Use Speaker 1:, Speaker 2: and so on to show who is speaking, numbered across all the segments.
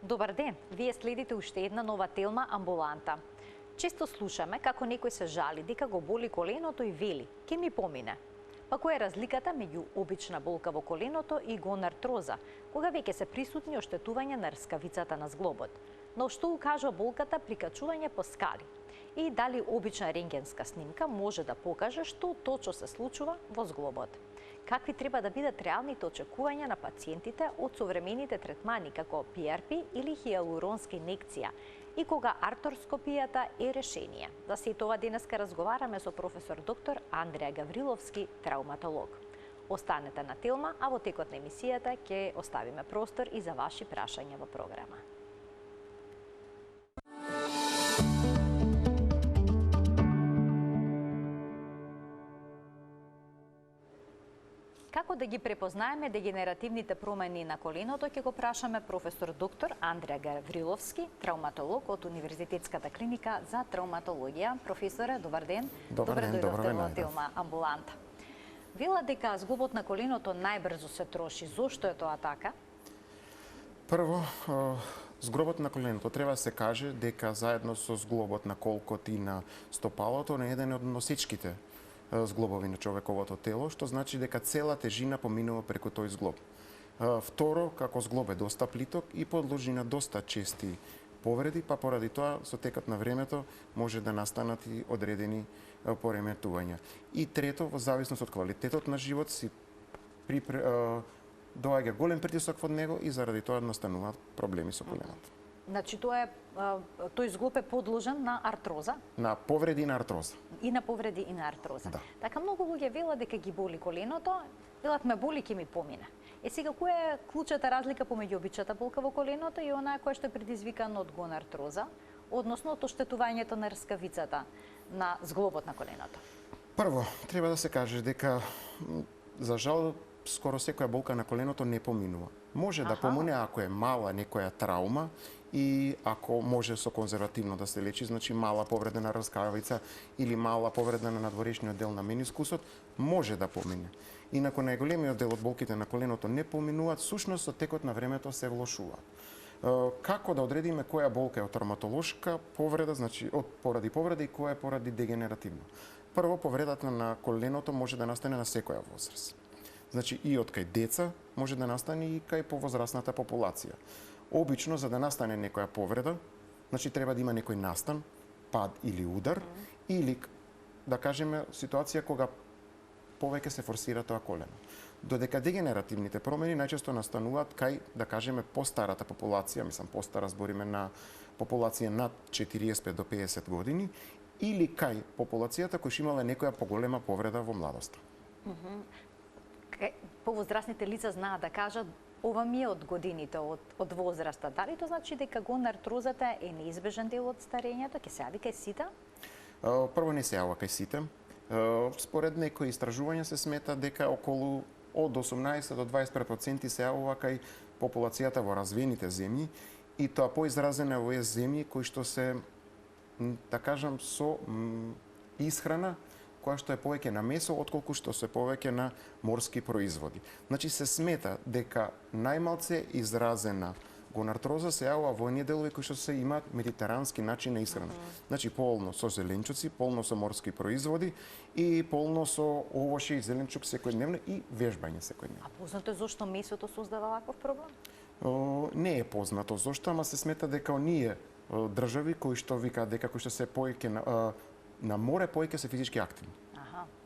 Speaker 1: Добар ден, вие следите уште една нова телма амбуланта. Често слушаме како некој се жали дека го боли коленото и вели, ке ми помине. Па која е разликата меѓу обична болка во коленото и гонартроза, кога веќе се присутни оштетување на рскавицата на зглобот? Но што укажува болката при качување по скали? И дали обична рентгенска снимка може да покаже што точно се случува во зглобот? Какви треба да бидат реалните очекувања на пациентите од современите третмани како PRP или хиалуронска инекција и кога артроскопијата е решение? За сето тоа денеска разговараме со професор доктор Андреа Гавриловски, травматолог. Останете на телма, а во текот на емисијата ќе оставиме простор и за ваши прашања во програма. Како да ги препознаеме дегенеративните промени на коленото, ќе го прашаме професор доктор Андреа Гавриловски, травматолог од Универзитетската клиника за травматологија. Професоре, добар ден.
Speaker 2: Добар ден,
Speaker 1: дојдовте во телма амбуланта. Вела дека зглобот на коленото најбрзо се троши. Зошто е тоа така?
Speaker 2: Прво, зглобот на коленото треба да се каже дека заедно со зглобот на колкот и на стопалото на еден од носичките зглобови на човековото тело, што значи дека цела тежина поминува преку тој зглоб. Второ, како зглоб е доста плиток и подложи на доста чести повреди, па поради тоа со текот на времето може да настанат и одредени пореметувања. И трето, во зависност од квалитетот на живот си доаѓа голем притисок од него и заради тоа настануваат проблеми со коленото.
Speaker 1: Значи тој зглоб е подложен на артроза?
Speaker 2: На повреди и на артроза.
Speaker 1: И на повреди и на артроза.
Speaker 2: Да.
Speaker 1: Така многу луѓе велат дека ги боли коленото, велат ме боли ке ми помине. Сега која е клучната разлика помеѓу обичната болка во коленото и онаа која што е предизвикана од гонартроза, односно од оштетувањето на рскавицата на зглобот на коленото?
Speaker 2: Прво, треба да се каже дека за жал скоро секоја болка на коленото не поминува. Може да помине ако е мала некоја травма и ако може со конзервативно да се лечи, значи мала повреда на рскавица или мала повреда на надворешниот дел на менискусот, може да помине. Инаку најголемиот дел од болките на коленото не поминуваат, сушност со текот на времето се влошуваат. Како да одредиме која болка е од травматолошка повреда, значи поради повреда и која е поради дегенеративна? Прво, повредата на коленото може да настане на секоја возраст. Значи и од кај деца може да настане и кај повозрасната популација. Обично за да настане некоја повреда, значи треба да има некој настан, пад или удар, или да кажеме ситуација кога повеќе се форсира тоа колено. Додека дегенеративните промени најчесто настануваат кај, да кажеме, постарата популација, мислам постара збориме на популација над 45 до 50 години, или кај популацијата која имала некоја поголема повреда во младоста.
Speaker 1: Повозрастните лица знаат да кажат ова ми е од годините, од возраста. Дали тоа значи дека гонартрозата е неизбежен дел од старењето? Ќе се јави кај сите?
Speaker 2: Прво не се јавува кај сите. Според некои истражувања се смета дека околу од 18 до 25% се јавува кај популацијата во развиените земји и тоа поизразено е во земји кои што се, да кажам, со исхрана која што е повеќе на месо, отколку што се повеќе на морски производи. Значи се смета дека најмалце изразена гонартроза се јавува во оние делови кои што се имаат медитерански начин на исхрана. Значи полно со зеленчуци, полно со морски производи и полно со овошје и зеленчук секојдневно и вежбање секојдневно.
Speaker 1: А познато е зошто месото создава ваков проблем?
Speaker 2: Не е познато зошто, ама се смета дека оние држави кои што викаат дека кои што се повеќе на море повеќе се физички активни.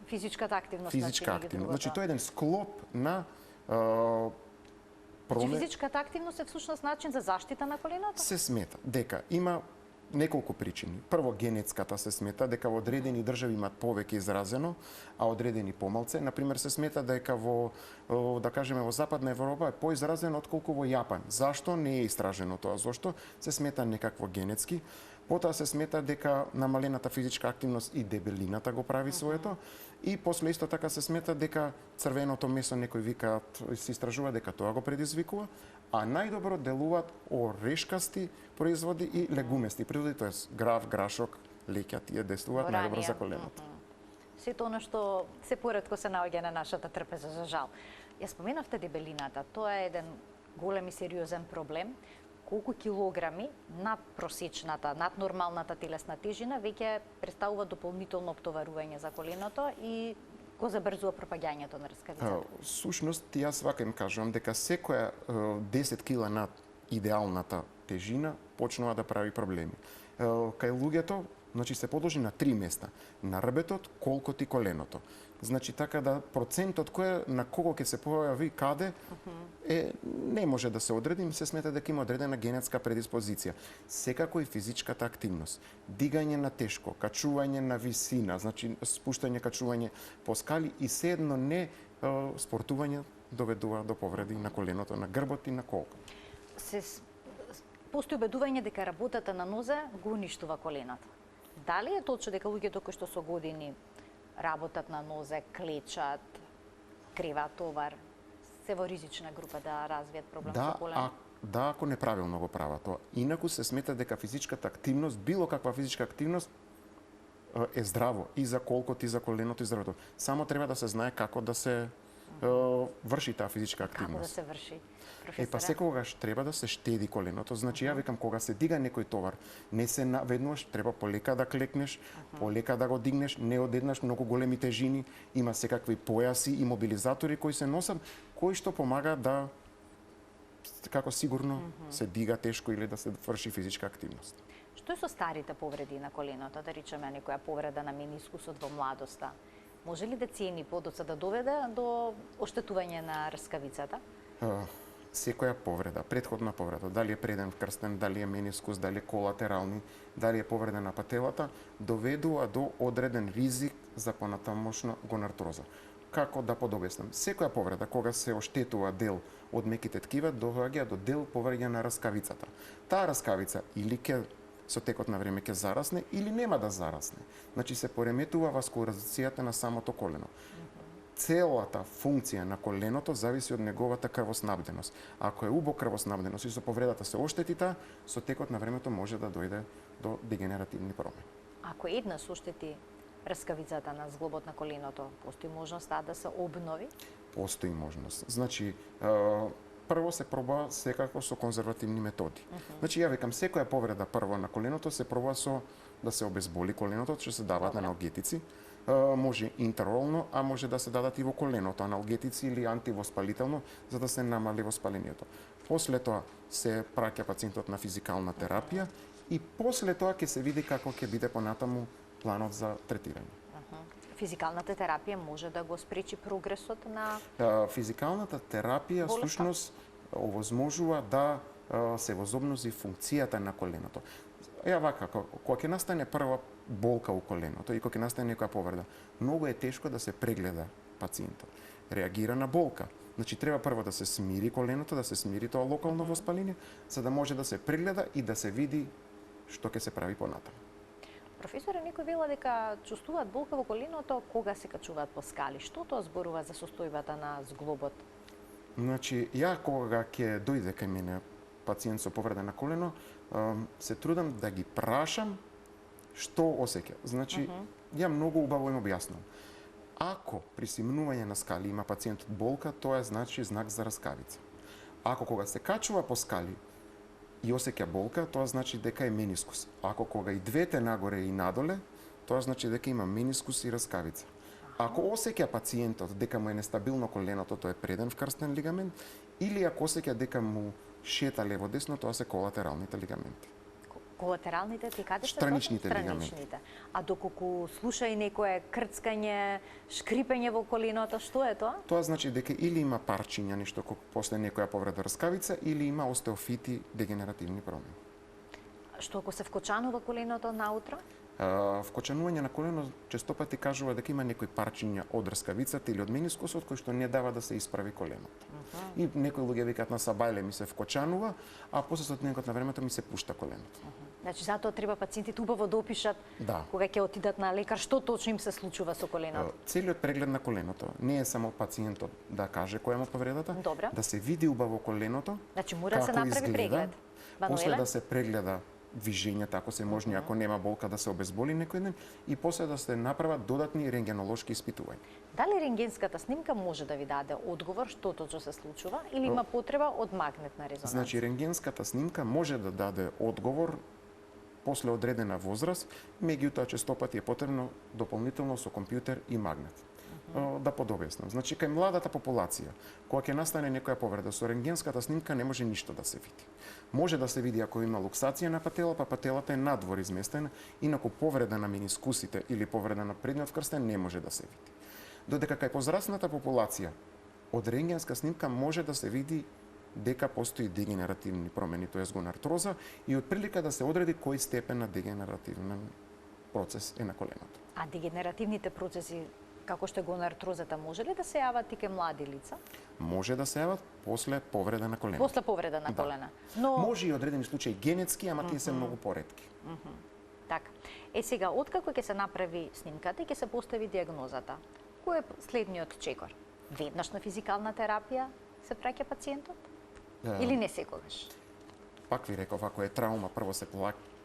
Speaker 1: Физичката активност.
Speaker 2: Физичка активност. Значи тоа е еден склоп на
Speaker 1: Физичката активност е всушност начин за заштита на коленото? Се
Speaker 2: смета дека има неколку причини. Прво, генетската се смета дека во одредени држави имаат повеќе изразено, а одредени помалце. Например, се смета дека во, да кажеме, во Западна Европа е поизразено отколку во Јапан. Зашто не е истражено тоа? Зошто се смета некакво генетски? Потоа се смета дека намалената физичка активност и дебелината го прави своето. И после исто така се смета дека црвеното месо, некои викаат, се истражува дека тоа го предизвикува, а најдобро делуваат орешкасти производи и легумести производи, тоест грав, грашок, леќа, тие действуваат најдобро за коленото.
Speaker 1: Сето оно што се поретко се наоѓа на нашата трпеза, за жал. Ја споменавте дебелината, тоа е еден голем и сериозен проблем. колку килограми над просечната, над нормалната телесна тежина веќе представува дополнително оптоварување за коленото и го забрзува пропаѓањето на раскавицата?
Speaker 2: Сушност, јас вака им кажувам дека секоја 10 кила над идеалната тежина почнува да прави проблеми. Кај луѓето, значи се подложи на 3 места: на рбетот, колкот и коленото. Значи така да процентот кој на кого ќе се појави каде не може да се одреди, се смета дека има одредена генетска предиспозиција. Секако и физичката активност, дигање на тешко, качување на висина, значи спуштање, качување по скали и се едно не спортување доведува до повреди на коленото, на грбот и на колка.
Speaker 1: Постои убедување дека работата на нозе го уништува коленото. Дали е точно дека луѓето кои што со години работат на нозе, клечат, креваат товар, се во ризична група да развијат проблем со колено?
Speaker 2: Да, ако неправилно го прават тоа. Инаку се смета дека физичката активност, било каква физичка активност е здраво и за колкот и за коленото и здравото. Само треба да се знае како да се врши таа физичка активност.
Speaker 1: Како да се врши?
Speaker 2: Па секогаш треба да се штеди коленото. Значи ја викам, кога се дига некој товар, не се наведнуваш, треба полека да клекнеш, полека да го дигнеш, не одеднаш многу големи тежини, има секакви појаси и мобилизатори кои се носат, кои што помагаат да како сигурно се дига тешко или да се врши физичка активност.
Speaker 1: Што е со старите повреди на коленото, да речеме некоја повреда на менискусот во младоста? Може ли децени подоцна да доведе до оштетување на раскавицата?
Speaker 2: Секоја повреда, претходна повреда, дали е преден крстен, дали е менискус, дали е колатерални, дали е повреда на пателата, доведува до одреден ризик за понатамошна гонартроза. Како да подобеснам? Секоја повреда, кога се оштетува дел од меките ткива, доаѓа до дел повреда на раскавицата. Таа раскавица или ќе со текот на време ќе зарасне или нема да зарасне. Значи се пореметува васкуларизацијата на самото колено. Целата функција на коленото зависи од неговата крвоснабденост. Ако е убо крвоснабденост и со повредата се оштетита, со текот на времето може да дојде до дегенеративни промени.
Speaker 1: Ако еднаш оштети раскавицата на зглобот на коленото, постои можност да се обнови?
Speaker 2: Постои можност. Значи, прво се проба секако со конзервативни методи. Значи, ја викам, секоја повреда прво на коленото се проба со да се обезболи коленото, што се даваат аналгетици. Може интерорално, а може да се дадат и во коленото аналгетици или антивоспалително, за да се намали воспалението. После тоа се праќа пациентот на физикална терапија и после тоа ќе се види како ќе биде понатаму планот за третирање.
Speaker 1: Физикалната терапија може да го спречи прогресот на
Speaker 2: физикалната терапија всушност овозможува да се возобнози функцијата на коленото. Вака, кога ќе настане прва болка у коленото и кога ќе настане некоја повреда, многу е тешко да се прегледа пациентот. Реагира на болка. Значи треба прво да се смири коленото, да се смири тоа локално воспаление, за да може да се прегледа и да се види што ќе се прави понатаму.
Speaker 1: Професоре, некои вела дека чувствуваат болка во коленото кога се качуваат по скали. Што тоа зборува за состојбата на зглобот?
Speaker 2: Значи, ја кога ќе дојде кај мене пациент со повреда на колено, се трудам да ги прашам што осеќа. Значи, ја многу убаво им објаснувам. Ако при симнување на скали има пациентот болка, тоа е значи знак за раскавица. Ако кога се качува по скали и осеќа болка, тоа значи дека е менискус. Ако кога и двете нагоре и надоле, тоа значи дека има менискус и раскавица. Ако осеќа пациентот дека му е нестабилно коленото, тоа е преден вкрстен лигамент, или ако осеќа дека му шета лево-десно, тоа се колатералните лигаменти.
Speaker 1: Колатералните ти каде се?
Speaker 2: Страничните лигаменти.
Speaker 1: А доколку слуша и некое крцкање, шкрипење во коленото, што е тоа?
Speaker 2: Тоа значи дека или има парчиња, нешто после некоја повреда раскавица, или има остеофити, дегенеративни промени.
Speaker 1: Што ако се вкочанува коленото наутро?
Speaker 2: Вкочанување на колено често пати кажува дека има некои парчиња од раскавицата или од менискусот кои што не дава да се исправи коленото. И некои луѓе викаат на сабајле ми се вкочанува, а после со текот на времето ми се пушта коленото.
Speaker 1: Значи затоа треба пациентите убаво да опишат кога ќе отидат на лекар што точно им се случува со коленото.
Speaker 2: Целиот преглед на коленото не е само пациентот да каже која му повредата, да се види убаво коленото.
Speaker 1: Значи мора да се направи преглед.
Speaker 2: После да се прегледа движењата, ако се можни, ако нема болка, да се обезболи некој ден и после да се направат додатни рентгенолошки испитувања.
Speaker 1: Дали рентгенската снимка може да ви даде одговор што точно се случува или има потреба од магнетна резонанца?
Speaker 2: Значи, рентгенската снимка може да даде одговор после одредена возраст, меѓутоа често пати е потребно дополнително со компјутер и магнет. Да подобјаснам. Значи, кај младата популација, кога ќе настане некоја повреда, со рентгенската снимка не може ништо да се види. Може да се види ако има луксација на патело, па пателата е надвор изместена, инаку повреда на менискусите или повреда на предниот крстен не може да се види. Додека кај позрасната популација, од рентгенска снимка може да се види дека постои дегенеративни промени, тоест гонартроза, и отприлика да се одреди кој степен на дегенеративен процес е на коленото.
Speaker 1: А дегенеративните процеси, како што е гонартрозата, може ли да се јават и кај млади лица?
Speaker 2: Може да се јават после повреда на колено.
Speaker 1: После повреда на колена. Но
Speaker 2: може и одредени случаи генетски, ама тие се многу поретки.
Speaker 1: Така. Сега, откако ќе се направи снимката и ќе се постави диагнозата, кој е следниот чекор? Веднаш на физикална терапија се праќа пациентот? Или не секогаш?
Speaker 2: Пак ви реков, ако е траума, прво се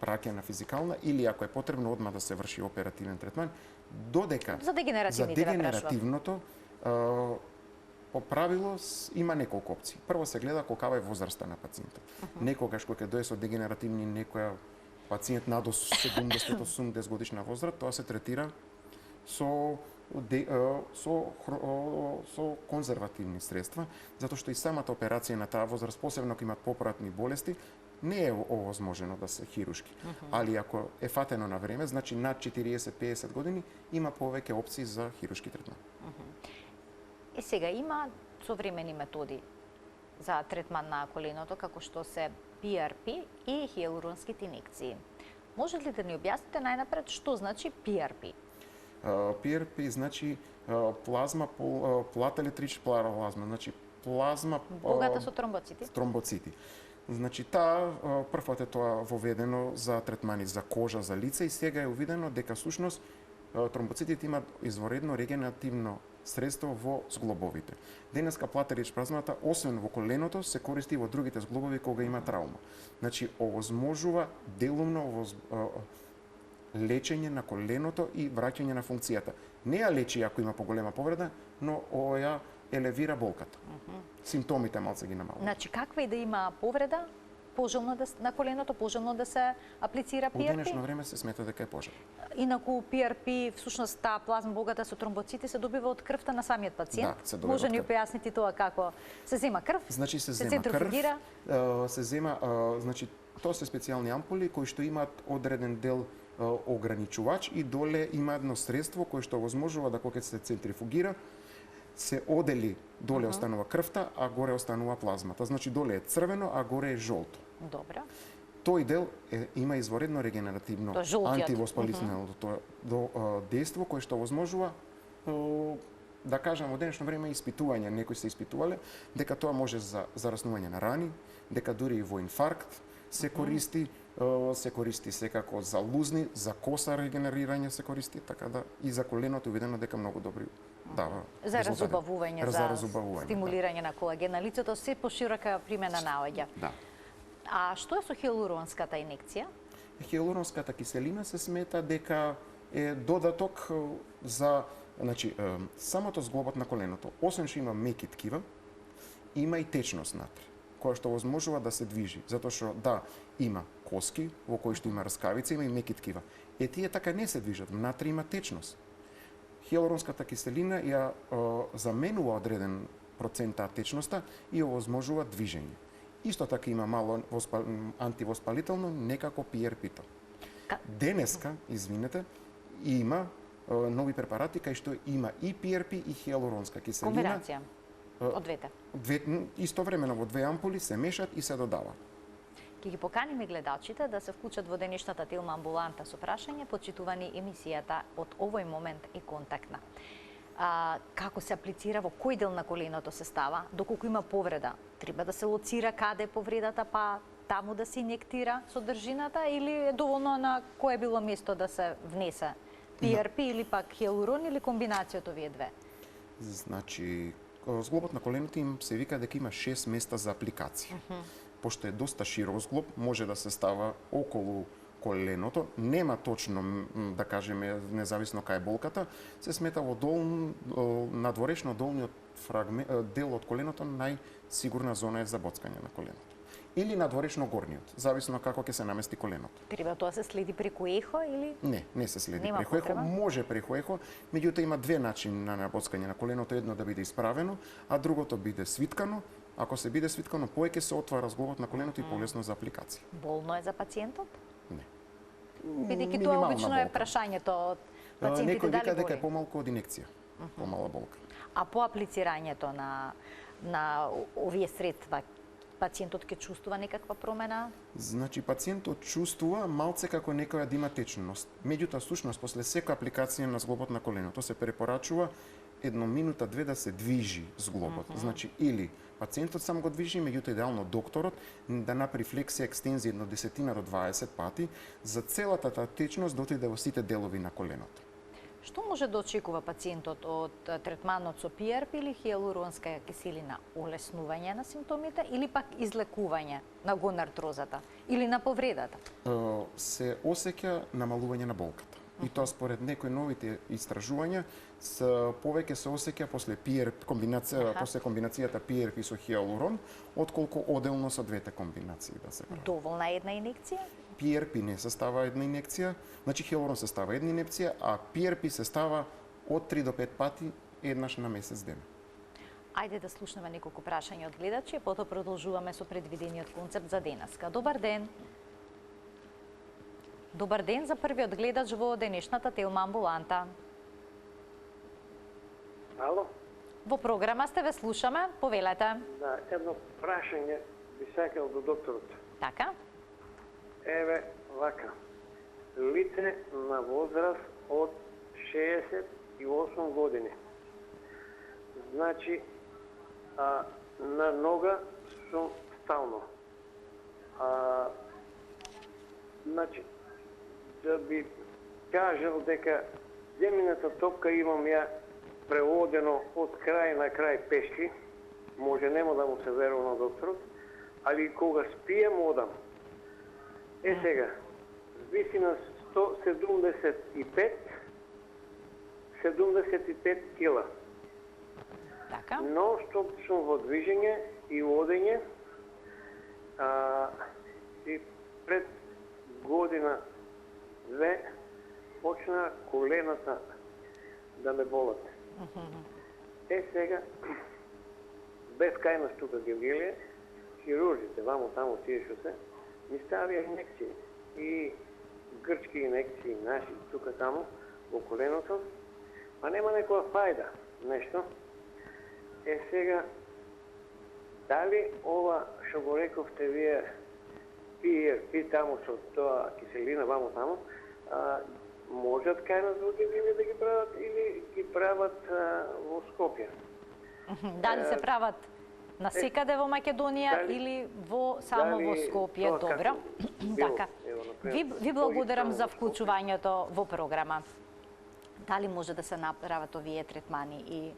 Speaker 2: праќа на физикална, или ако е потребно одма да се врши оперативен третман, додека
Speaker 1: за
Speaker 2: дегенеративното по правило има неколку опции. Прво се гледа колкава е возраста на пациентот. Некогаш кога ќе дое со дегенеративни некоја пациент над 70-80 годишна возраст, тоа се третира со конзервативни средства, затоа што и самата операција на таа возраст, посебно ако имат попратни болести, не е овозможено да се хирушки. Али ако е фатено на време, значи над 40-50 години, има повеќе опции за хирушки третман.
Speaker 1: Сега има современи методи за третман на коленото, како што се PRP и хиалуронските инекции. Може ли да ни објасните најнапред што значи PRP?
Speaker 2: PRP значи плазма, плателетрична плазма, значи плазма
Speaker 1: богата со тромбоцити.
Speaker 2: Тромбоцити. Значи првпат е тоа воведено за третмани за кожа, за лице и сега е увидено дека всушност тромбоцитите имаат изворедно регенеративно средство во зглобовите. Денеска плателетрична плазмата освен во коленото се користи во другите зглобови кога има траума. Значи овозможува делумно лечење на коленото и враќање на функцијата. Не ја лечи ако има поголема повреда, но ја елевира болката. Симптомите малце ги намалува.
Speaker 1: Значи, каква и да има повреда, пожелно на коленото, пожелно да се аплицира PRP?
Speaker 2: Во денешно време се смета дека е пожелно.
Speaker 1: Инаку PRP, всушност таа плазма богата со тромбоцити се добива од крвта на самиот пациент.
Speaker 2: Да, се добива.
Speaker 1: Може ни појасните тоа како се зема крв?
Speaker 2: Значи се зема крв, се зема, значи тоа се специјални ампули кои што имаат одреден дел ограничувач и доле има едно средство кое што возможува да кога се центрифугира се одели, доле останува крвта, а горе останува плазмата. Значи доле е црвено, а горе е жолто.
Speaker 1: Добро.
Speaker 2: Тој дел има изворедно регенеративно антивоспалително дејство кое што возможува да кажам во денешно време испитувања, некои се испитувале дека тоа може за зараснување на рани, дека дури и во инфаркт се користи, секако за лузни, за коса регенерирање се користи, така да и за коленото видено дека многу добри дава.
Speaker 1: За разубавување, за стимулирање на колаген на лицето, се поширока примена наоѓа.
Speaker 2: Да.
Speaker 1: А што е со хиалуронската инекција?
Speaker 2: Хиалуронската киселина се смета дека е додаток за, значи, самото зглобот на коленото, освен што има меки ткива, има и течност натре, која што возможува да се движи, затоа што има коски во кои што има раскавица, има и меки ткива. Тие така не се движат, внатре има течност. Хиалуронската киселина ја заменува одреден процент таа течноста и овозможува движење. Исто така има мало антивоспалително, некако PRP-то. Денеска, извинете, има нови препарати кај што има и PRP и хиалуронска киселина.
Speaker 1: Комбинација од двете.
Speaker 2: Истовремено во две ампули се мешат и се додават.
Speaker 1: Ќе ги поканиме гледачите да се вклучат во денешната Телма амбуланта со прашање, почитувани емисијата од овој момент е контактна. Како се аплицира, во кој дел на коленото се става, доколку има повреда, треба да се лоцира каде е повредата, па таму да се инјектира содржината или е доволно на кое било место да се внесе PRP или пак хиалурон или комбинација од овие две?
Speaker 2: Значи, зглобот на коленото им се вика дека има 6 места за апликација. пошто е доста широк зглоб, може да се става околу коленото, нема точно, да кажеме, независно кај болката, се смета во надворешно долниот дел од коленото најсигурна зона е за боцкање на коленото. Или надворешно горниот, зависно како ќе се намести коленото.
Speaker 1: Треба тоа се следи преку ехо или?
Speaker 2: Не се следи
Speaker 1: Нема
Speaker 2: преку ехо,
Speaker 1: потреба?
Speaker 2: може преку ехо, меѓутоа има две начини на боцкање на коленото, едно да биде исправено, а другото биде свиткано. Ако се биде свиткано, повеќе се отвара зглобот на коленото и полесно за апликација.
Speaker 1: Болно е за пациентот?
Speaker 2: Не.
Speaker 1: Бидејќи тоа обично е прашањето од пациентите
Speaker 2: Некој
Speaker 1: дали
Speaker 2: вика дека
Speaker 1: боли.
Speaker 2: е помалку од инекција, помала болка.
Speaker 1: А по аплицирањето на овие средства, пациентот ќе чувствува некаква промена?
Speaker 2: Значи, пациентот чувствува малце како некоја да има течност. Меѓутоа, всушност, после секоја апликација на зглобот на коленото се препорачува 1 минута, 2 да се движи зглобот. Значи, или пациентот сам го движи, меѓутоа идеално докторот да направи флексија, екстензија од 10 до 20 пати за целата таа течност да отиде во сите делови на коленото.
Speaker 1: Што може да очекува пациентот од третманот со PRP или хијалуронска киселина? Олеснување на симптомите или пак излекување на гонартрозата или на повредата?
Speaker 2: Се осеќа намалување на болката. И тоа според некои новите истражувања повеќе се осеќа после после комбинацијата PRP со хијалурон, отколку оделно со двете комбинации да се прави.
Speaker 1: Доволна една инекција?
Speaker 2: PRP не се става една инекција, значи хијалурон се става една инекција, а PRP се става од 3 до 5 пати еднаш на месец ден.
Speaker 1: Ајде да слушнеме неколку прашања од гледачи, потоа продолжуваме со предвидениот концепт за денеска. Добар ден. Добар ден за првиот гледач во денешната Телма амбуланта.
Speaker 3: Ало?
Speaker 1: Во програма сте, ве слушаме, повелете.
Speaker 3: Да, едно прашање би сакал до докторот.
Speaker 1: Така?
Speaker 3: Еве, вака. Лице на возраст од 68 години. Значи, на нога сум стално. Значи, да би кажал дека земјната топка имам ја преводено од крај на крај пешки, може нема да му се верува на докторот, али кога спием одам. Сега, висина 175 кила.
Speaker 1: Така.
Speaker 3: Но што сум во движење и одење, и пред година две почна колената да ме болат. Сега, без кајност тука Гевгелија, хирурзите, вамо тамо тие што се, ми ставија инекции. И грчки инекции, наши, тука тамо, во коленото, па нема некоја фајда, нешто. Сега, дали ова што го рековте вие, PRP тамо со тоа киселина, вамо тамо, можат кај нас во Гевгелија да ги прават или ги прават во Скопје?
Speaker 1: Дали се прават на секаде во Македонија или само во Скопје? Добро. Така. Ви благодарам за вклучувањето во програма. Дали може да се направат овие третмани и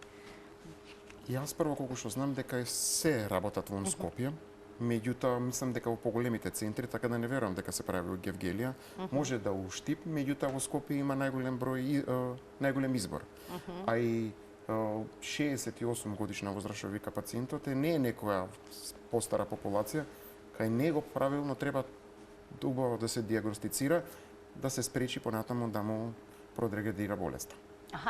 Speaker 2: Јас прво колку што знам дека се работат во Скопје, меѓутоа мислам дека во поголемите центри, така да не верувам дека се прави во Гевгелија, може да уштип, меѓутоа во Скопје има најголем избор. А и 68 годишна возраст што вика пациентот не е некоја постара популација, кај него правилно треба убаво да се диагностицира, да се спречи понатаму да му продрегедира болеста.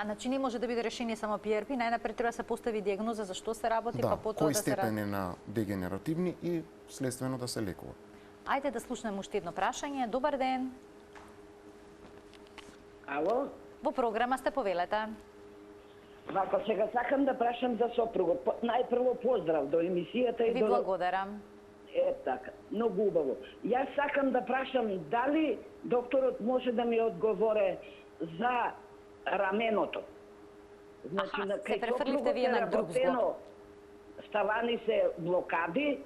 Speaker 1: значи не може да биде решение само PRP, најнапред треба да се постави диагноза за што се работи, па потоа
Speaker 2: кој
Speaker 1: да се
Speaker 2: степен е на дегенеративни и следствено да се лекува.
Speaker 1: Ајде да слушнеме уште едно прашање. Добар ден.
Speaker 4: Ало?
Speaker 1: Во програма сте, повелете.
Speaker 4: Вака, сега сакам да прашам за сопругот. Најпрво поздрав до емисијата и
Speaker 1: Ви
Speaker 4: до...
Speaker 1: благодарам.
Speaker 4: Така, многу убаво. Јас сакам да прашам дали докторот може да ми одговоре за раменото. Значи,
Speaker 1: се префрлихте вие на друг зглоб.
Speaker 4: Ставани се блокади,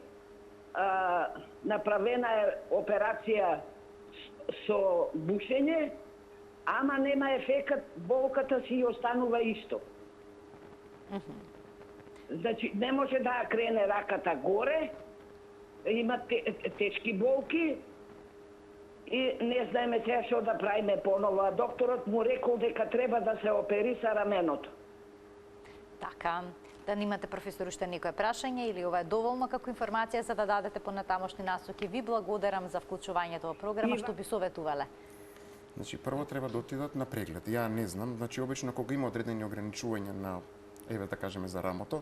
Speaker 4: направена е операција со бушење, ама нема ефекат, болката си останува исто. Значи, не може да крене раката горе, има тешки болки и не знаеме сега што да правиме поново. А докторот му рекол дека треба да се опериса раменото.
Speaker 1: Така, да немате, професор, уште некое прашање или ова е доволно како информација за да дадете понатамошни насоки? Ви благодарам за вклучувањето во програма, што би советувале.
Speaker 2: Значи, прво треба да отидат на преглед. Ја не знам, значи обично кога има одредени ограничувања на, еве да кажеме за рамото,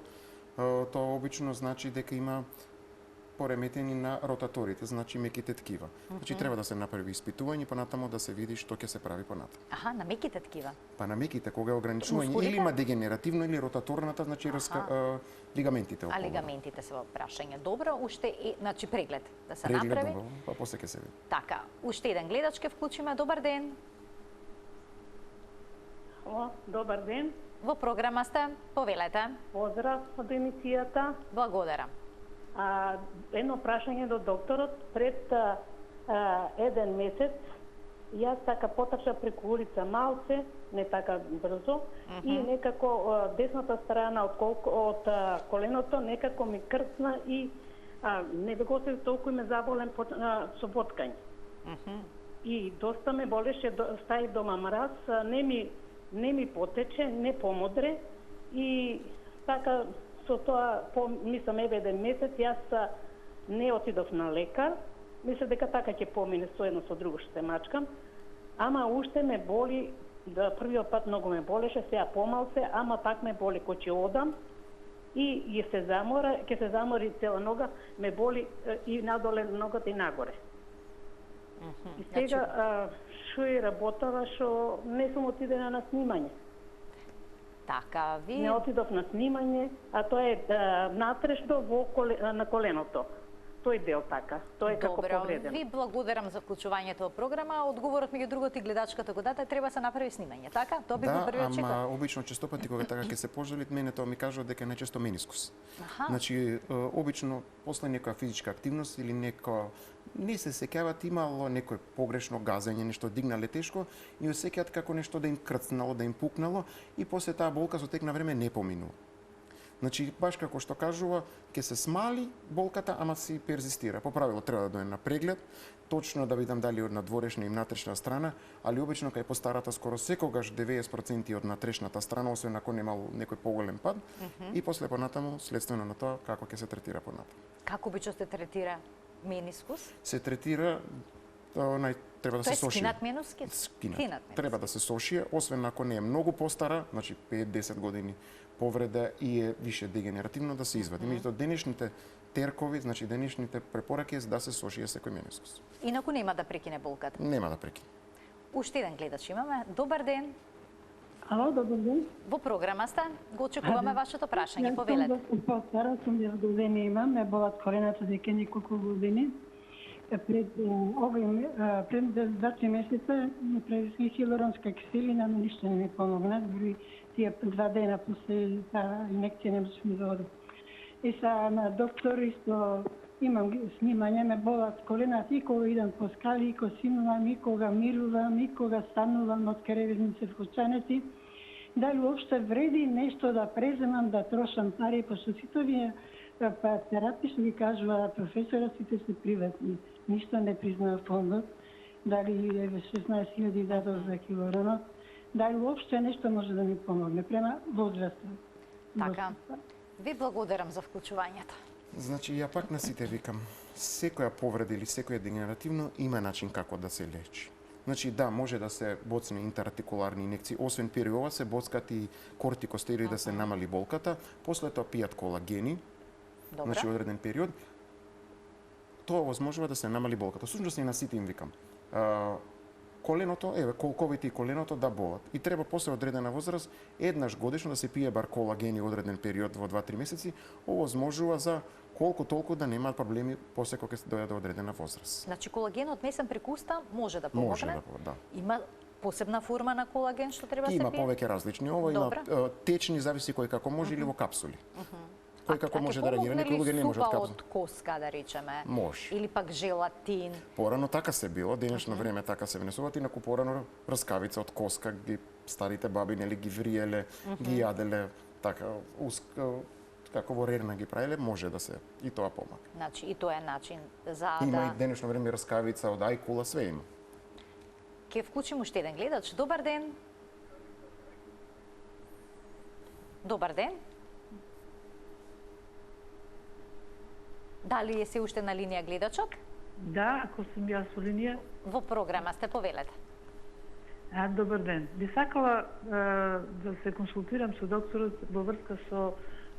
Speaker 2: тоа обично значи дека има пореметени на ротаторите, значи меките ткива. Значи треба да се направи испитување, понатаму да се види што ќе се прави понатаму.
Speaker 1: Аха, на меките ткива?
Speaker 2: Па на меките, кога е ограничување
Speaker 1: Мускулите?
Speaker 2: или има дегенеративно или ротаторната, значи лигаментите околу.
Speaker 1: А лигаментите се во прашање. Добро, уште значи преглед да се
Speaker 2: Преглед,
Speaker 1: направи.
Speaker 2: добро, па после ќе се види.
Speaker 1: Така, уште еден гледач ке вклучиме. Добар ден.
Speaker 5: Добар ден.
Speaker 1: Во програма сте, повелете.
Speaker 5: Поздрав од емисијата.
Speaker 1: Благодарам.
Speaker 5: Едно прашање до докторот. Пред еден месец јас така потрча преку улица малце, не така брзо, и некако десната страна од коленото некако ми крцна и не го се толку ме заболен со воткање. И доста ме болеше, стаи дома мраз, не ми потече, не помодре и така со тоа, мислам, еден месец, јас не отидов на лекар, мислам дека така ќе помине со едно со друго што се мачкам, ама уште ме боли, првиот пат многу ме болеше, сега помалце, ама пак ме боли кој ќе одам и ќе се замори цела нога, ме боли и надоле ногата и нагоре. И сега што е работава, што не сум отидена на снимање.
Speaker 1: Така, ви...
Speaker 5: Не отидов на снимање, а тоа е натрешно на коленото. Тој дел така, тој е како повреден.
Speaker 1: Ви благодарам за вклучувањето во програма. Одговорот меѓу другото и гледачката го даде, треба се направи снимање, така? Тоа би го првиот чекор.
Speaker 2: Да, ама обично често пати кога така ќе се пожалит, мене тоа ми кажува дека е најчесто менискус. Значи, обично после некоја физичка активност или не се сеќават, имало некој погрешно газење, нешто дигнале тешко и осеќаат како нешто да им крцнало, да им пукнало и после таа болка со тек на време не поминува. Значи, баш како што кажува, ќе се смали болката, ама си перзистира. По правило треба да дојде на преглед, точно да видам дали од надворешна и натрешна страна, али обично кај постарата скоро секогаш 90% од натрешната страна, освен ако немал некој поголем пад, и после понатаму, следствено на тоа, како ќе се третира понатаму.
Speaker 1: Како обично се третира менискус?
Speaker 2: Се третира, треба да се сошие.
Speaker 1: Скинат менискус?
Speaker 2: Скинат. Треба да се сошие, освен ако не е многу постара, значи 5-10 години повреда и е више дегенеративно, да се извади. Меѓутоа денешните теркови, значи денешните препораки е да се сошие секој менискус.
Speaker 1: Инаку нема да прекине болката.
Speaker 2: Нема да прекине.
Speaker 1: Уште еден гледач имаме. Добар ден.
Speaker 6: Ало, добар ден.
Speaker 1: Во програма сте, го очекуваме вашето прашање, повелете.
Speaker 6: Јас сум стара, сум 10 години имам, ме болат колената дека неколку години. Пред 2-3 месеца ми превесни хилуронска киселина, но ништо не ми помогна, дори тие 2 дена после таа инекција не можеш ми да одам. И са на доктор исто имам снимање, ме болат колената и кога идам по скали, и кога симувам, и кога мирувам, и кога станувам од кревезници вкусаници. Дали уопште вреди нешто да преземам, да трошам пари, пошто сите овие терапии што ги кажува професора, сите се приватни. Ништо не признава фондот. Дали 16.000 дадов за хилоронот. Дали уопште нешто може да ми помогне према возраста.
Speaker 1: Така. Ви благодарам за вклучувањето.
Speaker 2: Значи, ја пак на сите викам, секоја повреда или секоја дегенеративно има начин како да се лечи. Значи, да, може да се боцне интерартикуларни инекции, освен периова се боцкат и кортикостероиди да се намали болката, после тоа пијат колагени, значи одреден период, тоа возможува да се намали болката. Всушност и на сите им викам. Коленото, колковите и коленото да болат. И треба после одредена возраст, еднаш годишно да се пие бар колагени одреден период во 2-3 месеци, овозможува за колку толку да немаат проблеми после кога се дојде до одредена возраст.
Speaker 1: Значи колагенот месен преку уста може да помогне.
Speaker 2: Може да.
Speaker 1: Има посебна форма на колаген што треба да се пие?
Speaker 2: Има повеќе различни. Ова има течни, зависи кој како може, или во капсули. Кој како може да реагира, некои луѓе не можат капсули.
Speaker 1: Од коска, да речеме?
Speaker 2: Може.
Speaker 1: Или пак желатин?
Speaker 2: Порано така се било, денешно време така се внесуваат, инаку порано раскавица од коска, ги старите баби нели ги вриеле, ги јаделе така како во Рерна ги правиле, може да се и тоа помага.
Speaker 1: Значи и тоа е начин за
Speaker 2: Има
Speaker 1: да
Speaker 2: и денешно време раскавица од ајкула, све има.
Speaker 1: Ке вклучим уште еден гледач. Добар ден. Добар ден. Дали е се уште на линија гледачот?
Speaker 7: Да, ако сум јас во линија.
Speaker 1: Во програма сте, повелете.
Speaker 7: Добар ден. Би сакала да се консултирам со докторот во врска со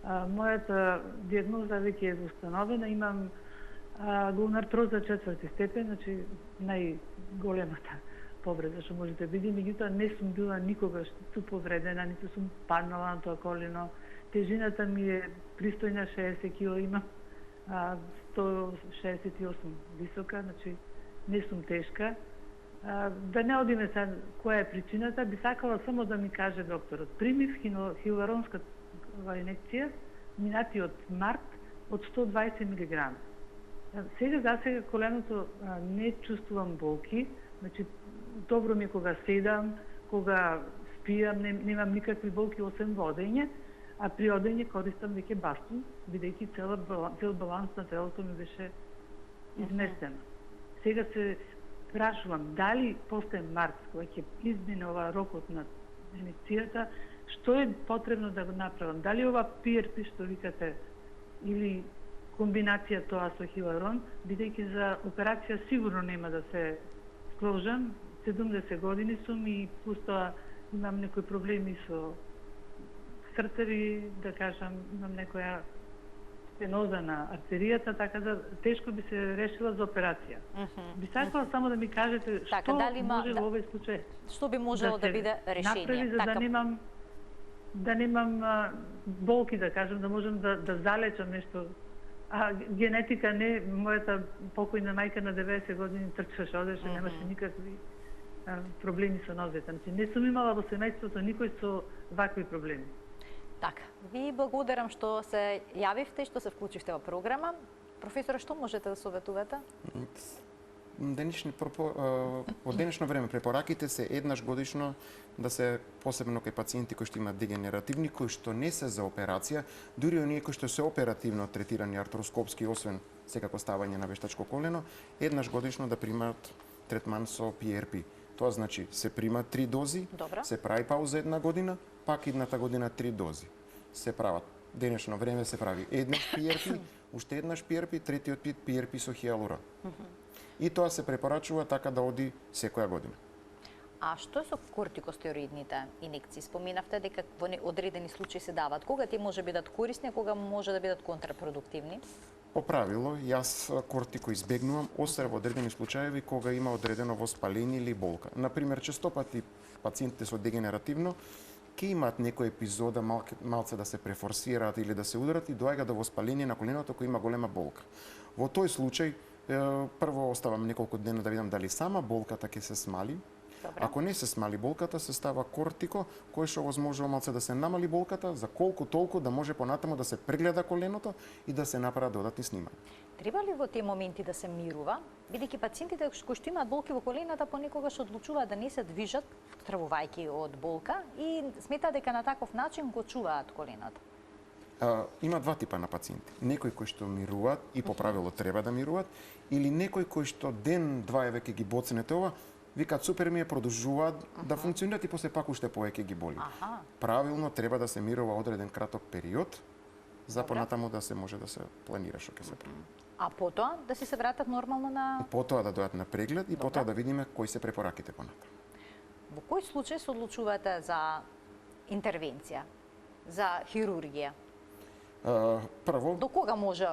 Speaker 7: мојата дијагноза веќе е установена. Имам глунартроза 4 степен, значи најголемата повреда што може да биде. Меѓутоа не сум била никогаш ниту повредена, ниту сум паднала на тоа колено. Тежината ми е пристојна, 60 кг имам, 168 висока, значи не сум тешка. Да не одиме сега која е причината, би сакала само да ми каже докторот. Примив хиларонска инекција минатиот март од 120 мг. Сега коленото не чувствувам болки, значи добро ми е кога седам, кога спијам, немам никакви болки освен во одење, а при одење користам веќе бастун, бидејќи цел баланс на телото ми беше изместен. Сега се прашувам дали после март, кога ќе измине ова рокот на инекцијата, што е потребно да го направам? Дали ова PRP што викате или комбинација тоа со хиларон, бидејќи за операција сигурно нема да се сложам, 70 години сум и плюс тоа имам некои проблеми со срцеви, да кажам, имам некоја стеноза на артеријата, така да тешко би се решила за операција. Би сакала само да ми кажете што може во овој случај.
Speaker 1: Што би можело да биде решение?
Speaker 7: Направи за да немам болки, да кажам, да можам да залечам нешто. А генетика не, мојата покојна мајка на 90 години трчаше, одеше, немаше никакви проблеми со нозете. Значи, не сум имала во семејството никој со вакви проблеми.
Speaker 1: Така, ви благодарам што се јавивте и што се вклучивте во програма. Професоре, што можете да советувате?
Speaker 2: Во денешно време препораките се еднаш годишно да се посебно кај пациенти кои што имаат дегенеративни, кои што не се за операција, дури оние кои што се оперативно третирани артроскопски, освен секако ставање на вештачко колено, еднаш годишно да примаат третман со PRP. Тоа значи се примаат 3 дози, се прави пауза 1 година, пак идната година 3 дози. Се прават. Денешно време се прави еднаш PRP, уште еднаш PRP, третиот пит PRP со хиалурон. И тоа се препорачува така да оди секоја година.
Speaker 1: А што е со кортикостероидните инекции? Споминавте дека во одредени случаи се дават. Кога ти може бидат корисни, а кога може да бидат контрапродуктивни?
Speaker 2: По правило, јас кортико избегнувам, освен во одредени случаеви кога има одредено воспаление или болка. Например, често пати пациентите со дегенеративно ќе имаат некој епизода малце да се префорсираат или да се ударат и доаѓа до воспаление на коленото кој има голема болка. Во тој случај прво оставам неколку дена да видам дали сама болката ќе се смали. Ако не се смали болката, се става кортико, кој што возможува малце да се намали болката, за колку толку да може понатаму да се прегледа коленото и да се направат додатни снимања.
Speaker 1: Треба ли во тие моменти да се мирува, бидејќи пациентите кои што имаат болки во колената понекогаш одлучуваат да не се движат, стравувајќи од болка и сметаат дека на таков начин го чуваат коленото?
Speaker 2: Има два типа на пациенти. Некои кои што мируваат и по правило треба да мируваат, или некои кои што ден-два е веќе ги боцнете ова, викаат супер ми е, продолжуваат да функционираат и после пак уште повеќе ги боли. Правилно треба да се мирува одреден краток период за понатаму да се може да се планира што ќе се прави.
Speaker 1: А потоа да се вратат нормално на
Speaker 2: потоа да дојдат на преглед и потоа да видиме кои се препораките понатаму.
Speaker 1: Во кој случај се одлучувате за интервенција, за хирургија?
Speaker 2: Прво,
Speaker 1: до кога може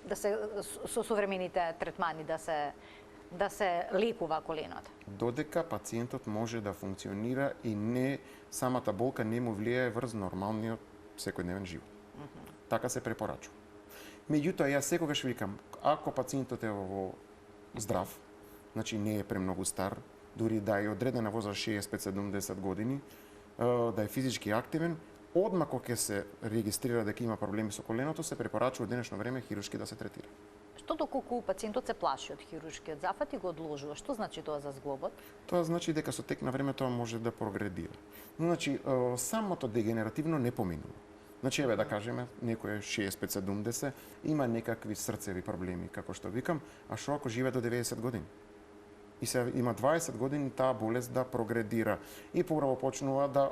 Speaker 1: да се со современите третмани да се лекува коленото?
Speaker 2: Додека пациентот може да функционира и не самата болка не му влијае врз нормалниот секојдневен живот. Така се препорачува. Меѓутоа, јас секогаш викам, ако пациентот е во здрав, значи не е премногу стар, дури да е одредена возраст 65-70 години, да е физички активен, одма кога ќе се регистрира дека има проблеми со коленото, се препорачува денешно време хируршки да се третира.
Speaker 1: Што доколку пациентот се плаши од хируршкиот зафат и го одложува? Што значи тоа за зглобот?
Speaker 2: Тоа значи дека со тек на време тоа може да прогредира. Значи, самото дегенеративно не поминува. Значи, еве да кажеме, некој е 65-70, има некакви срцеви проблеми, како што викам, а што ако живее до 90 години? И се има 20 години таа болест да прогредира и прво почнува да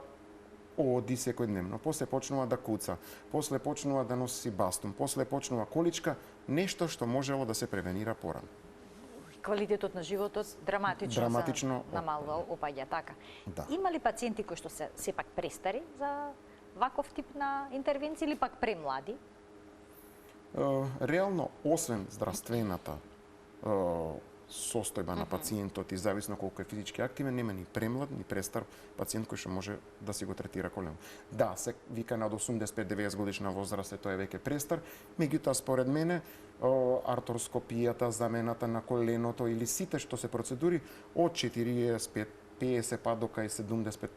Speaker 2: оди секојдневно, после почнува да куца, после почнува да носи бастун, после почнува количка, нешто што можело да се превенира порано.
Speaker 1: Квалитетот на животот драматично се намалува, опаѓа, така.
Speaker 2: Да.
Speaker 1: Има ли пациенти кои што се сепак престари за ваков тип на интервенција или пак премлади?
Speaker 2: Реално, освен здравствената состојба на пациентот и зависно колку е физички активен, нема ни премлад, ни престар пациент кој што може да си го третира колено. Да, се вика над 85-90 годишна возраст тоа е веќе престар, меѓутоа според мене артроскопијата, замената на коленото или сите што се процедури од 45-50 па до кај 75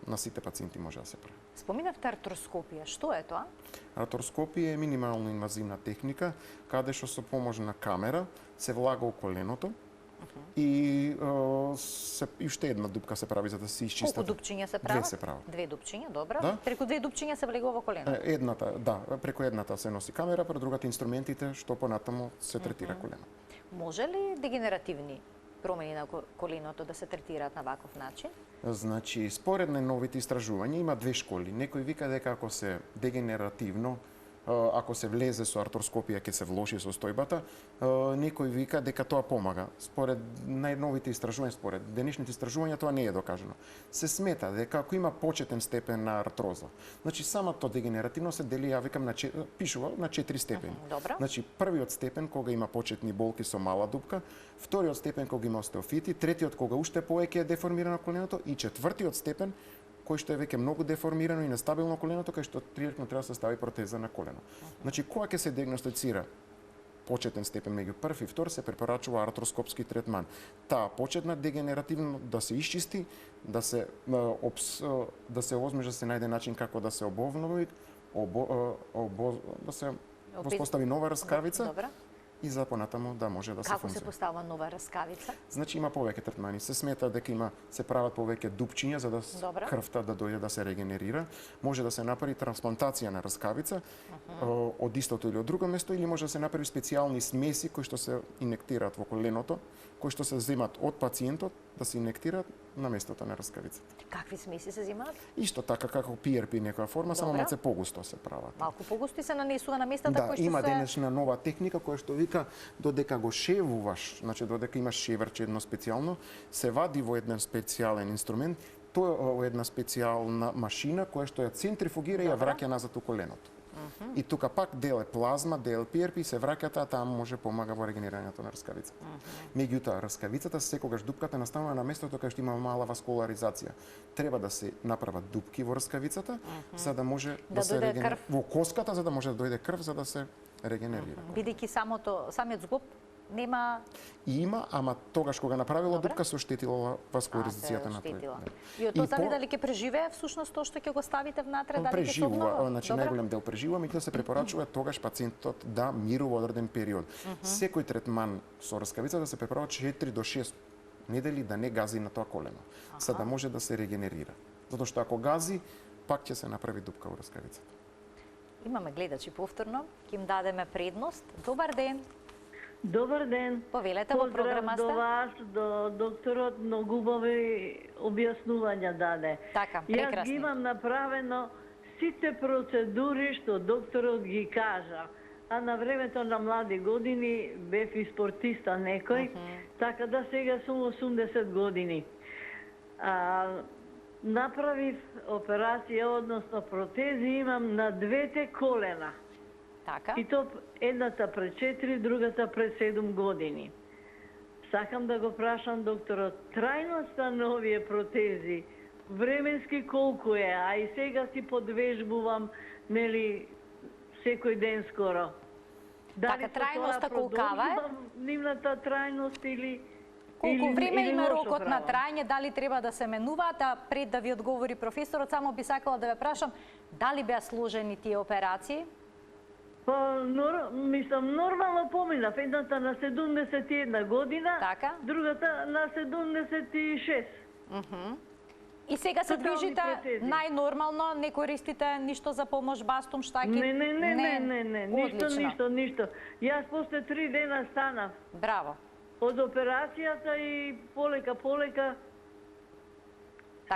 Speaker 2: на сите пациенти може да се прави.
Speaker 1: Споминавте артроскопија, што е тоа?
Speaker 2: Артроскопија е минимално инвазивна техника, каде што со помош на камера се влага у коленото и уште една дупка се прави за да се исчистат.
Speaker 1: Колку дупчиња се прават?
Speaker 2: Две се прават.
Speaker 1: Две дупчиња, добро.
Speaker 2: Да.
Speaker 1: Преку две дупчиња се влегува во колено?
Speaker 2: Едната, да, преку едната се носи камера, преку другата инструментите што понатаму се третира колено.
Speaker 1: Може ли дегенеративни промени на коленото да се третираат на ваков начин?
Speaker 2: Значи, според најновите истражувања има две школи. Некој вика дека ако се дегенеративно, ако се влезе со артроскопија ќе се влоши состојбата, некој вика дека тоа помага. Според најновите истражувања, според денешните истражувања тоа не е докажано. Се смета дека ако има почетен степен на артроза, значи самото дегенеративно се дели, ја викам, пишува на 4 степени.
Speaker 1: Добро.
Speaker 2: Значи првиот степен кога има почетни болки со мала дупка, вториот степен кога има остеофити, третиот кога уште повеќе е деформирано коленото и четвртиот степен кој што е веќе многу деформирано и нестабилно коленото, кај што директно треба да се стави протеза на колено. Значи, кога ќе се диагностицира почетен степен меѓу прв и втор, се препорачува артроскопски третман. Таа почетна дегенеративно да се исчисти, да се возможи да се најде начин како да се обнови, да се воспостави нова раскавица.
Speaker 1: Добра.
Speaker 2: И за понатаму да може да се
Speaker 1: Како
Speaker 2: функционира.
Speaker 1: се поставува нова раскавица?
Speaker 2: Значи има повеќе третмани. Се смета дека се прават повеќе дупчиња за да крвта да дојде да се регенерира. Може да се направи трансплантација на раскавица од истото или од друго место, или може да се направи специјални смеси кои што се инектираат во коленото, кои што се земат од пациентот да се инектираат на местото на раскавицата.
Speaker 1: Какви смеси се земаат?
Speaker 2: Исто така како PRP некоја форма, само малку погусто се прават.
Speaker 1: Малку погусто се нанесува на местата
Speaker 2: кои
Speaker 1: што
Speaker 2: има
Speaker 1: се...
Speaker 2: денешна нова техника која што вика додека го шевуваш, значи додека имаш шеверче едно специјално, се вади во еден специјален инструмент, тоа е во една специјална машина која што ја центрифугира и ја враќа назад у коленото. И тука пак дел е плазма, дел PRP, се враќат, а таму може помага во регенирањето на раскавицата. Меѓутоа, раскавицата секогаш дупката настанува на местото кај што има мала васкуларизација. Треба да се направат дупки во раскавицата, за да може да се регенерира во коската, за да може да дојде крв, за да се регенерира.
Speaker 1: Бидејќи самиот зглоб нема...
Speaker 2: Има, ама тогаш кога направила дупка се оштетила васкуларизацијата на тој.
Speaker 1: И од тоа дали ќе преживее всушност тоа што ќе го ставите внатре, дали ќе се обнова?
Speaker 2: Значи најголем дел преживува, меѓутоа се препорачува тогаш пациентот да мирува одреден период. Секој третман со раскавица да се препорачува 4 до 6 недели да не гази на тоа колено, за да може да се регенерира. Затоа што ако гази, пак ќе се направи дупка во раскавицата.
Speaker 1: Имаме гледачи повторно, ќе им дадеме предност. Добар ден.
Speaker 8: Добар ден.
Speaker 1: Повелете во програма сте.
Speaker 8: Поздрав до вас, до докторот, многу убави објаснувања даде.
Speaker 1: Така, прекрасно.
Speaker 8: Јас ги имам направено сите процедури што докторот ги кажа. А на времето на млади години бев и спортиста некој, така да сега сум 80 години. Направив операција, односно протези имам на двете колена.
Speaker 1: Така.
Speaker 8: И то едната пред 4, другата пред 7 години. Сакам да го прашам докторот, трајноста на овие протези, временски колку е, а и сега си подвежбувам, нели, секој ден скоро.
Speaker 1: Така, трајноста колкава е?
Speaker 8: Нивната трајност или...
Speaker 1: Колку време има рокот на трајање, дали треба да се менуваат, а пред да ви одговори професорот, само би сакала да ве прашам, дали беа сложени тие операции?
Speaker 8: Па, мислам, нормално поминав. Едната на 71 година,
Speaker 1: така?
Speaker 8: Другата на 76.
Speaker 1: И сега се
Speaker 8: Тотални
Speaker 1: движите
Speaker 8: протези.
Speaker 1: најнормално, не користите ништо за помош, бастум, штаки?
Speaker 8: Не,
Speaker 1: Одлично.
Speaker 8: ништо. Јас после 3 дена станав
Speaker 1: Браво.
Speaker 8: од операцијата и полека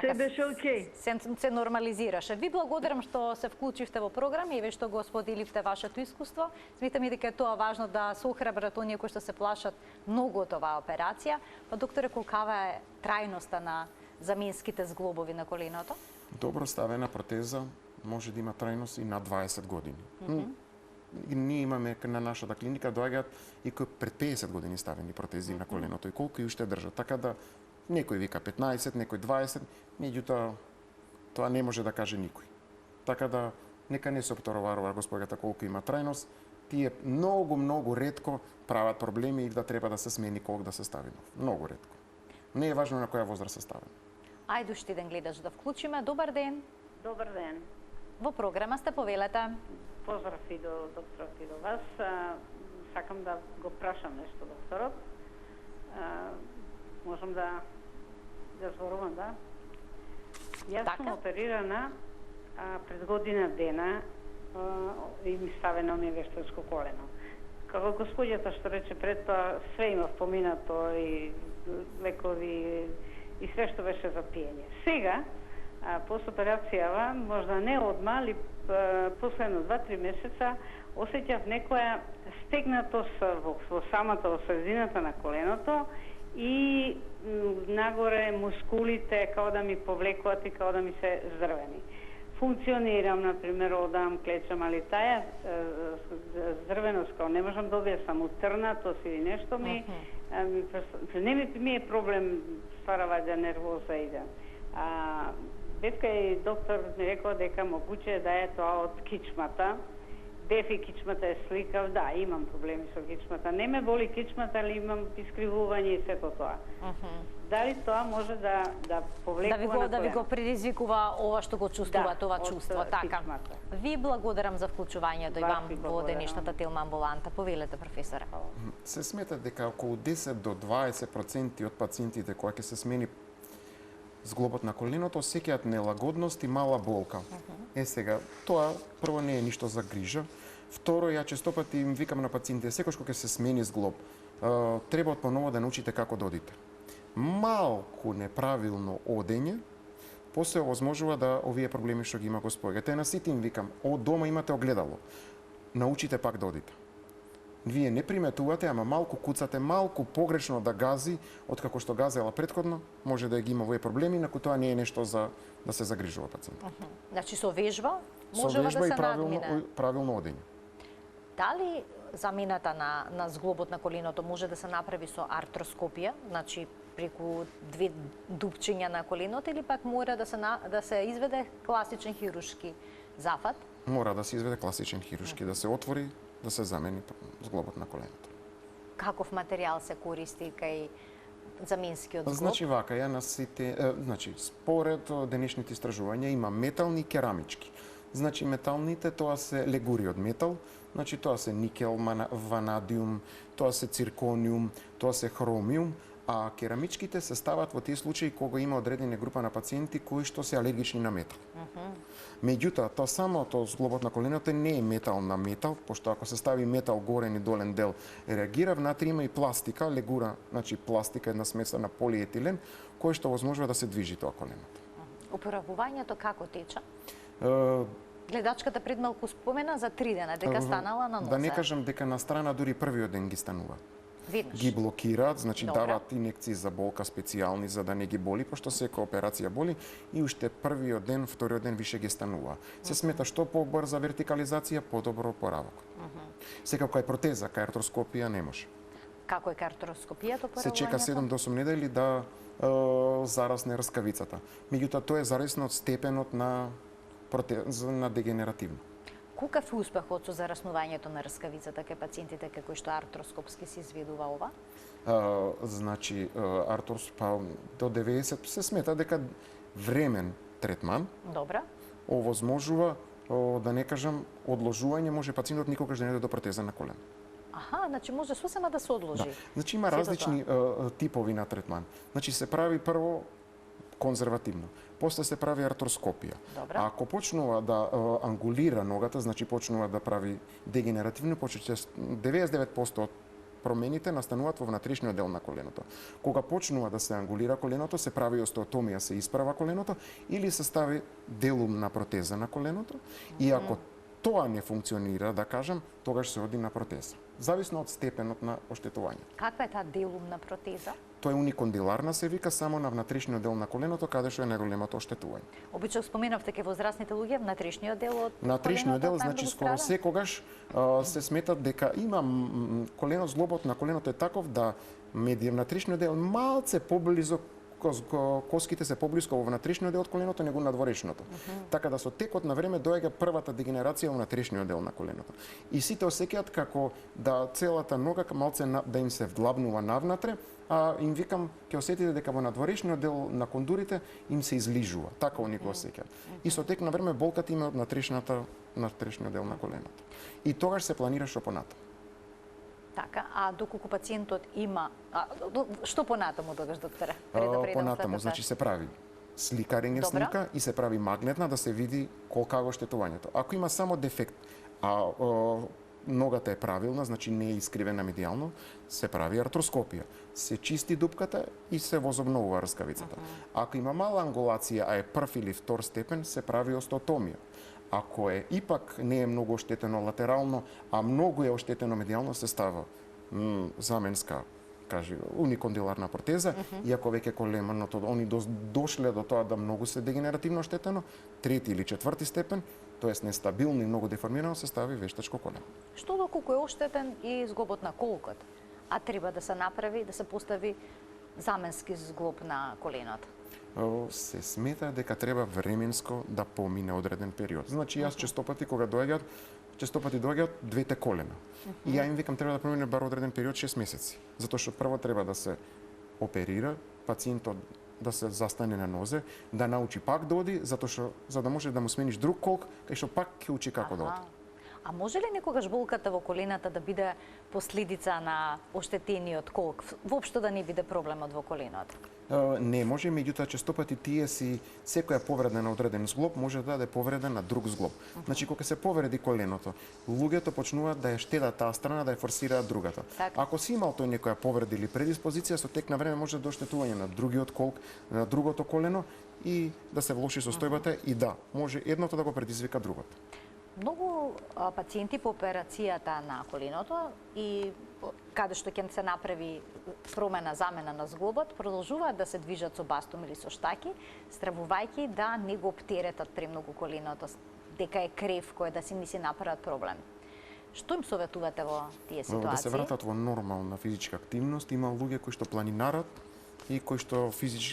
Speaker 8: се беше окей.
Speaker 1: Се нормализираше. Ви благодарам што се вклучивте во програма и ве што го споделивте вашето искуство. Сметам и дека е тоа важно да се охрабрат оние кои што се плашат многу од оваа операција. Па докторе, колкава е трајноста на заменските зглобови на коленото?
Speaker 2: Добро ставена протеза може да има трајност и на 20 години. Ние имаме на нашата клиника доаѓаат и кои пред 50 години ставени протези на коленото и колку и уште држат. Така да некој вика 15, некој 20, меѓутоа тоа не може да каже никој. Така да нека не се опторуварува господјата колку има трајност. Тие многу ретко прават проблеми и да треба да се смени колку да се стави нов. Многу ретко. Не е важно на која возраст се стави.
Speaker 1: Ајде уште еден гледач да вклучиме. Добар ден.
Speaker 9: Добар ден.
Speaker 1: Во програма сте, повелете.
Speaker 9: Поздрав и до докторот и до вас. Сакам да го прашам нешто докторот. Можам да зборувам, да? Јас сум оперирана пред година дена и ми ставено ми вештачко колено. Како господјата што рече пред тоа, све имав поминато и лекови и све што беше за пиење. Сега, после операцијава, можда не одма, али последно 2-3 месеца, осеќав некоја стегнатост во самата средината на коленото и нагоре мускулите као да ми повлекуваат и као да ми се здрвени. Функционирам, например, одам, клечам, али таја здрвеност, као не можам да објаснам, утрнатост или нешто ми е проблем, ствара да нервоза и да. Бетка и доктор ми рекол дека могуче да е тоа од кичмата. Дефи кичмата е сликав, да, имам проблеми со кичмата. Не ме боли кичмата, али имам искривување и сето тоа. Дали тоа може да повлекува
Speaker 1: да ви го предизвикува ова што го чувствува, това чувство, така.
Speaker 9: кичмата.
Speaker 1: Ви благодарам за вклучувањето и вам во денешната телма амбуланта. Повелете, професоре.
Speaker 2: Се смета дека околу 10 до 20% од пациентите кои ќе се смени зглобот на коленото осеќаат нелагодност и мала болка. Сега, тоа прво не е ништо за грижа. Второ, ја честопати им викам на пациентите, секој кога ќе се смени зглоб, треба од поново да научите како да одите. Малку неправилно одење, после овозможува да овие проблеми што ги има господјата. На сите им викам, од дома имате огледало, научите пак да одите. Вие не приметувате, ама малку куцате, малку погрешно да гази, откако што газела претходно, може да ги има овие проблеми, инаку тоа не е нешто за да се загрижува пациентот.
Speaker 1: Значи со вежба
Speaker 2: Со
Speaker 1: можува да
Speaker 2: вежба
Speaker 1: се
Speaker 2: и
Speaker 1: надмине.
Speaker 2: правилно одење.
Speaker 1: Дали замената на зглобот на коленото може да се направи со артроскопија, значи преку 2 дупчиња на коленото, или пак мора да се изведе класичен хируршки зафат?
Speaker 2: Мора да се изведе класичен хируршки, да се отвори, да се замени зглобот на коленото.
Speaker 1: Каков материјал се користи кај заменскиот зглоб?
Speaker 2: Значи вака, ја на сите, според денешните истражувања има метални и керамички. Значи металните тоа се легури од метал, значи тоа се никел, ванадиум, тоа се циркониум, тоа се хромиум, а керамичките се стават во тие случаи кога има одредена група на пациенти кои што се алергични на метал. Меѓутоа, тоа самото зглобот на коленото не е метал на метал, пошто ако се стави метал горен и долен дел реагира, внатре има и пластика, легура, значи пластика една смесена полиетилен, кој што возможува да се движи тоа коленото.
Speaker 1: Оправувањето како тече? Гледачката пред малку спомена за 3 дена, дека станала на нозе.
Speaker 2: Да не кажам дека на страна дури првиот ден ги станува.
Speaker 1: Веднаш.
Speaker 2: Ги блокираат, значи
Speaker 1: Добре.
Speaker 2: даваат инекции за болка специјални за да не ги боли, пошто секоја операција боли и уште првиот ден, вториот ден више ги станува. Се смета што побрза вертикализација, подобро oporavок. Секако кај протеза, кај артроскопија не може.
Speaker 1: Како е кај артроскопијата oporavувањето?
Speaker 2: Се чека 7 до 8 недели да зарасне раскавицата. Меѓутоа тоа е зависно од степенот на дегенеративно.
Speaker 1: Каков е успехот со зараснувањето на раскавицата кај пациентите кои што артроскопски се изведува ова?
Speaker 2: Значи, до 90 се смета дека времен третман
Speaker 1: Добра.
Speaker 2: овозможува, да не кажам, одложување, може пациентот никогаш да не дојде до протеза на колено.
Speaker 1: Аха, значи може сосема да се одложи.
Speaker 2: Да. Значи има различни типови на третман. Значи се прави прво конзервативно. После се прави артроскопија.
Speaker 1: Добра.
Speaker 2: Ако почнува да ангулира ногата, значи почнува да прави дегенеративно, почнува 99% од промените настануваат во внатрешниот дел на коленото. Кога почнува да се ангулира коленото, се прави остеотомија, се исправа коленото или се стави делумна протеза на коленото и ако тоа не функционира, да кажам, тогаш се оди на протеза. Зависно од степенот на оштетување.
Speaker 1: Каква е таа делумна протеза?
Speaker 2: Тоа е уникондиларна, се вика, само на внатрешниот дел на коленото, каде што е најголемото оштетување.
Speaker 1: Обично споменавте ке возрастните луѓе, внатрешниот дел од
Speaker 2: Внатрешниот дел,
Speaker 1: коленото,
Speaker 2: значи
Speaker 1: таму
Speaker 2: скоро
Speaker 1: страда?
Speaker 2: секогаш се сметат дека има зглобот на коленото е таков да внатрешниот дел малце поблизо коските се поблиско во внатрешниот дел од коленото него надворешното. Така да со текот на време доаѓа првата дегенерација во внатрешниот дел на коленото. И сите осеќаат како да целата нога малце да им се вдлабнува навнатре, а им викам ќе осетите дека во надворешниот дел на кондурите им се излижува. Така они го осеќаат. И со тек на време болката има од внатрешниот дел на коленото. И тогаш се планира што понатаму.
Speaker 1: Така, а доколку пациентот има... што понатаму тогаш, докторе?
Speaker 2: Понатаму, значи се прави слика, рентген слика и се прави магнетна да се види колка е оштетувањето. Ако има само дефект, а ногата е правилна, значи не е искривена медијално, се прави артроскопија. Се чисти дупката и се возобновува рскавицата. Ако има мала ангулација, а е прв или втор степен, се прави остеотомија. Ако е ипак не е многу оштетено латерално, а многу е оштетено медијално, се става заменска, кажи, уникондиларна протеза, и ако веќе коленото, они дошле до тоа да многу се дегенеративно оштетено, трети или четврти степен, тоест нестабилно и многу деформирано, се стави вештачко колено.
Speaker 1: Што доколку е оштетен и зглобот на колкот, а треба да се направи, да се постави заменски зглоб на коленото?
Speaker 2: Се смета дека треба временско да помине одреден период. Значи јас честопати кога доаѓаат, доаѓаат двете колена. И ја им викам треба да помине бар одреден период 6 месеци, затоа што прво треба да се оперира, пациентот да се застане на нозе, да научи пак да оди, затоа што за да може да му смениш друг колк, кај што пак ќе учи како да оди.
Speaker 1: А може ли некогаш болката во колената да биде последица на оштетениот колк? Воопшто да не биде проблемот во коленото?
Speaker 2: Не може, меѓутоа честопати тие си секоја повреда на одреден зглоб може да даде повреда на друг зглоб. Значи кога се повреди коленото, луѓето почнуваат да ја штедат таа страна, да ја форсираат другата. Ако си имал тој некоја повреда или предиспозиција, со тек на време може да оштетување на другиот колк, на другото колено и да се влоши состојбата и да, може едното да го предизвика другото.
Speaker 1: Многу пациенти по операцијата на коленото и каде што ќе се направи промена, замена на зглобот, продолжуваат да се движат со бастум или со штаки, стравувајќи да не го оптеретат премногу коленото, дека е крев кој да си не си направат проблем. Што им советувате во тие ситуации?
Speaker 2: Да се вратат во нормална физичка активност, има луѓе кои што планинарат и кои што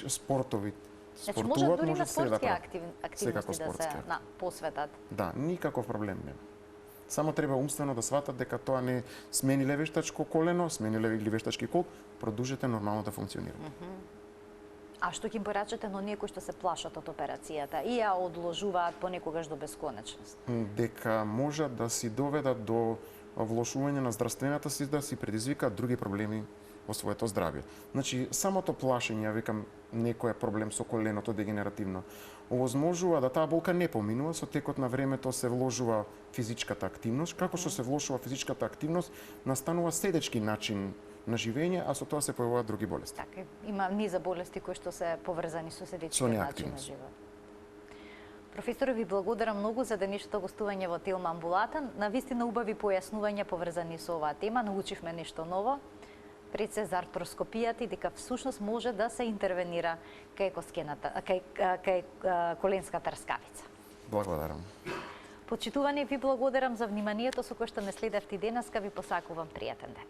Speaker 2: спортови
Speaker 1: значи може дури на спортски активности да се посветат.
Speaker 2: Да, никаков проблем нема. Само треба умствено да сватат дека тоа не смениле вештачко колено, смениле или вештачки колк, продолжете нормално да функционира.
Speaker 1: А што ќе им порачате на оние кои што се плашат од операцијата и ја одложуваат понекогаш до бесконечност?
Speaker 2: Дека можат да си доведат до влошување на здравствената си, да си предизвикаат други проблеми во своето здравје. Значи, самото плашење, ја викам, некој проблем со коленото дегенеративно, овозможува да таа болка не поминува, со текот на времето се вложува физичката активност, како што се влошува физичката активност, настанува седечки начин на живење, а со тоа се појавуваат други болести.
Speaker 1: Така, има низа болести кои што се поврзани со седечкиот начин на живот. Професоре, ви благодарам многу за денешното гостување во Телма Амбулата. Навистина убави појаснувања поврзани со оваа тема, научивме нешто ново. Пред се за артроскопијата и дека всушност може да се интервенира кај коленската рскавица.
Speaker 2: Благодарам.
Speaker 1: Почитувани, ви благодарам за вниманието со кое што ме следевте денеска. Ви посакувам пријатен ден.